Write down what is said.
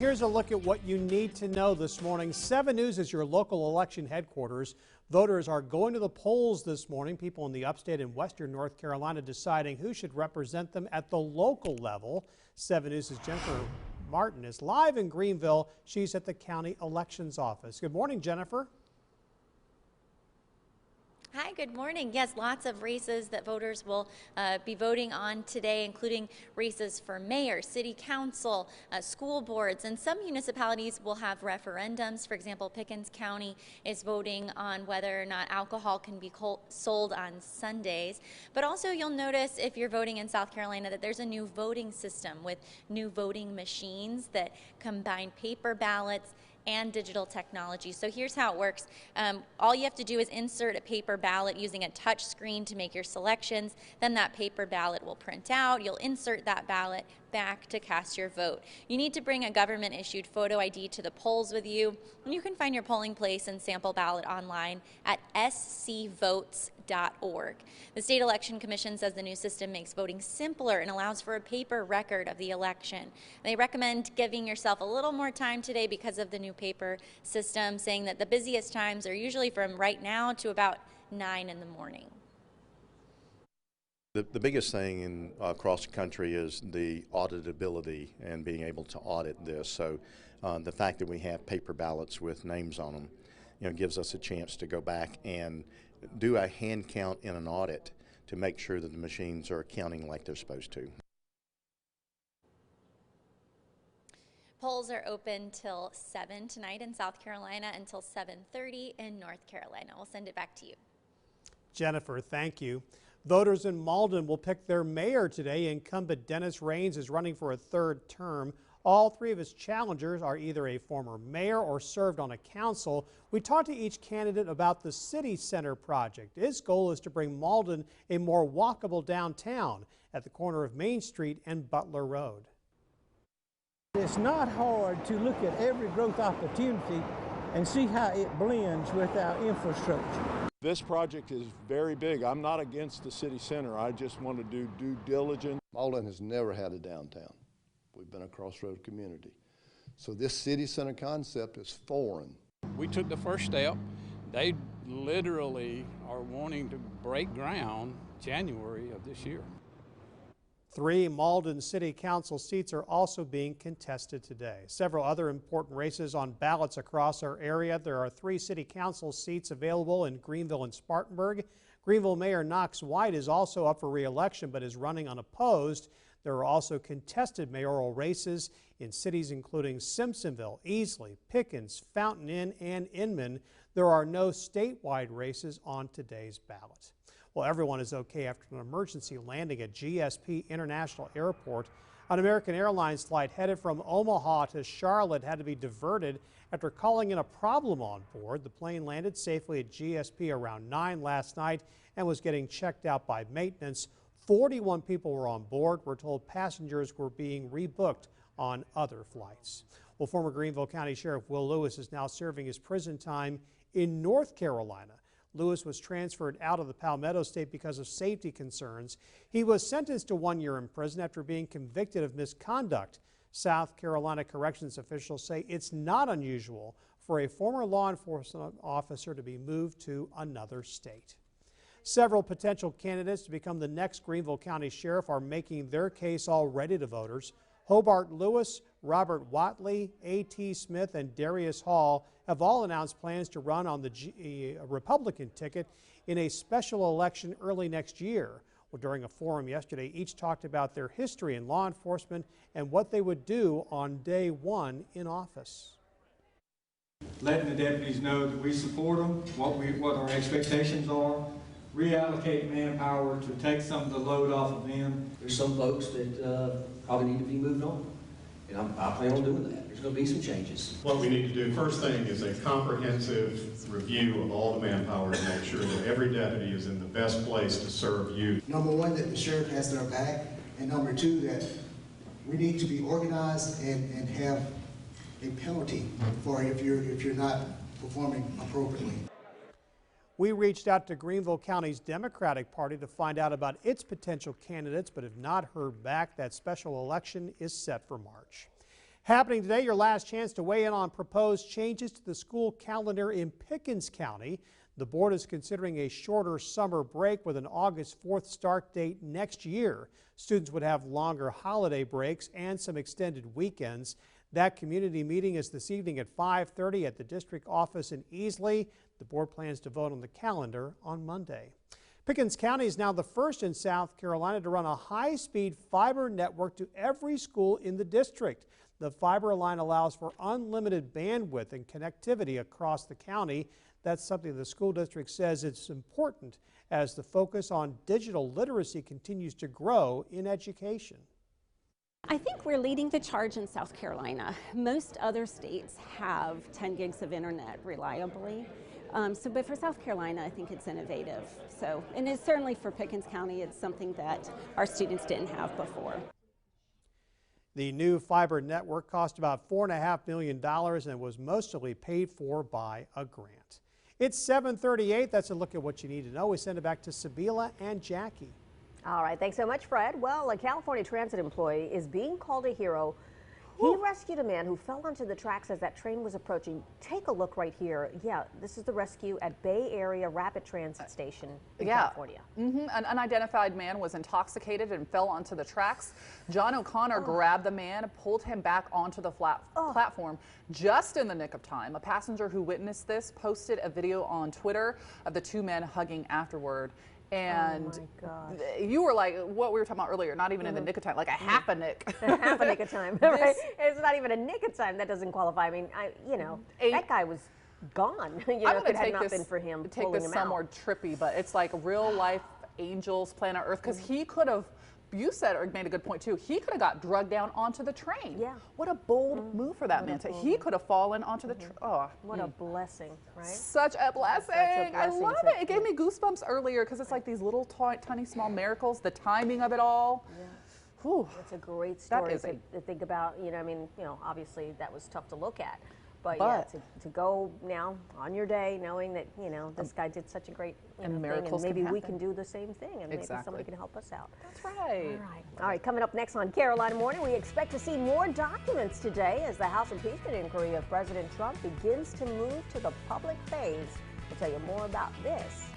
Here's a look at what you need to know this morning. 7 News is your local election headquarters. Voters are going to the polls this morning. People in the upstate and western North Carolina deciding who should represent them at the local level. 7 News' Jennifer Martin is live in Greenville. She's at the county elections office. Good morning, Jennifer. Hi, good morning. Yes, lots of races that voters will be voting on today, including races for mayor, city council, school boards, and some municipalities will have referendums. For example, Pickens County is voting on whether or not alcohol can be sold on Sundays. But also you'll notice if you're voting in South Carolina that there's a new voting system with new voting machines that combine paper ballots and digital technology. So here's how it works. All you have to do is insert a paper ballot using a touch screen to make your selections. Then that paper ballot will print out. You'll insert that ballot back to cast your vote. You need to bring a government-issued photo ID to the polls with you, and you can find your polling place and sample ballot online at scvotes.org. The State Election Commission says the new system makes voting simpler and allows for a paper record of the election. They recommend giving yourself a little more time today because of the new paper system, saying that the busiest times are usually from right now to about 9 in the morning. The biggest thing across the country is the auditability and being able to audit this. So the fact that we have paper ballots with names on them, gives us a chance to go back and do a hand count in an audit to make sure that the machines are counting like they're supposed to. Polls are open till 7 tonight in South Carolina until 7:30 in North Carolina. We'll send it back to you. Jennifer, thank you. Voters in Malden will pick their mayor today. Incumbent Dennis Raines is running for a 3rd term. All 3 of his challengers are either a former mayor or served on a council. We talked to each candidate about the City Center project. His goal is to bring Malden a more walkable downtown at the corner of Main Street and Butler Road. It's not hard to look at every growth opportunity and see how it blends with our infrastructure. This project is very big. I'm not against the city center. I just want to do due diligence. Malden has never had a downtown. We've been a crossroad community. So this city center concept is foreign. We took the first step. They literally are wanting to break ground January of this year. 3 Malden City Council seats are also being contested today. Several other important races on ballots across our area. There are 3 City Council seats available in Greenville and Spartanburg. Greenville Mayor Knox White is also up for re-election but is running unopposed. There are also contested mayoral races in cities including Simpsonville, Easley, Pickens, Fountain Inn, and Inman. There are no statewide races on today's ballot. Well, everyone is okay after an emergency landing at GSP International Airport. An American Airlines flight headed from Omaha to Charlotte had to be diverted after calling in a problem on board. The plane landed safely at GSP around 9 last night and was getting checked out by maintenance. 41 people were on board. We're told passengers were being rebooked on other flights. Well, former Greenville County Sheriff Will Lewis is now serving his prison time in North Carolina. Lewis was transferred out of the Palmetto State because of safety concerns. He was sentenced to 1 year in prison after being convicted of misconduct. South Carolina corrections officials say it's not unusual for a former law enforcement officer to be moved to another state. Several potential candidates to become the next Greenville County Sheriff are making their case already to voters. Hobart Lewis, Robert Watley, A.T. Smith, and Darius Hall have all announced plans to run on the Republican ticket in a special election early next year. Well, during a forum yesterday, each talked about their history in law enforcement and what they would do on day 1 in office. Letting the deputies know that we support them, what our expectations are, reallocate manpower to take some of the load off of them. There's some folks that probably need to be moved on, and I plan on doing that. There's going to be some changes. What we need to do first thing is a comprehensive review of all the manpower to make sure that every deputy is in the best place to serve you. Number 1, that the sheriff has their back, and number 2, that we need to be organized and have a penalty for if you're not performing appropriately. We reached out to Greenville County's Democratic Party to find out about its potential candidates, but have not heard back. That special election is set for March. Happening today, your last chance to weigh in on proposed changes to the school calendar in Pickens County. The board is considering a shorter summer break with an August 4th start date next year. Students would have longer holiday breaks and some extended weekends. That community meeting is this evening at 5:30 at the district office in Easley. The board plans to vote on the calendar on Monday. Pickens County is now the first in South Carolina to run a high-speed fiber network to every school in the district. The fiber line allows for unlimited bandwidth and connectivity across the county. That's something the school district says it's important as the focus on digital literacy continues to grow in education. I think we're leading the charge in South Carolina. Most other states have 10 gigs of internet reliably. But for South Carolina, I think it's innovative. And it's certainly for Pickens County, it's something that our students didn't have before. The new fiber network cost about $4.5 million and was mostly paid for by a grant. It's 7:38. That's a look at what you need to know. We send it back to Sabila and Jackie. All right, thanks so much, Fred. Well, a California transit employee is being called a hero. He rescued a man who fell onto the tracks as that train was approaching. Take a look right here. Yeah, this is the rescue at Bay Area Rapid Transit Station in California. An unidentified man was intoxicated and fell onto the tracks. John O'Connor grabbed the man, pulled him back onto the platform just in the nick of time. A passenger who witnessed this posted a video on Twitter of the two men hugging afterward. And you were like what we were talking about earlier, not even in the nick of time, like a half a nick. Half a nick of time, right? It's not even a nick of time. That doesn't qualify. I mean, that guy was gone. If it had not been for him pulling him out. Somewhere trippy, but it's like real life angels planet Earth, because he could have, you said or made a good point too, he could have got drugged down onto the train. Yeah. What a bold move for that man. He could have fallen onto the train. What a blessing, right? Such a blessing. I love it. It gave me goosebumps earlier because it's like these little tiny small miracles, the timing of it all. Yeah. Whew. It's a great story to think about. Obviously that was tough to look at. But yeah, to go now on your day knowing that, this guy did such a great thing, and maybe we can do the same thing, and maybe somebody can help us out. That's right. All right, coming up next on Carolina Morning, we expect to see more documents today as the House impeachment inquiry of President Trump begins to move to the public phase. We'll tell you more about this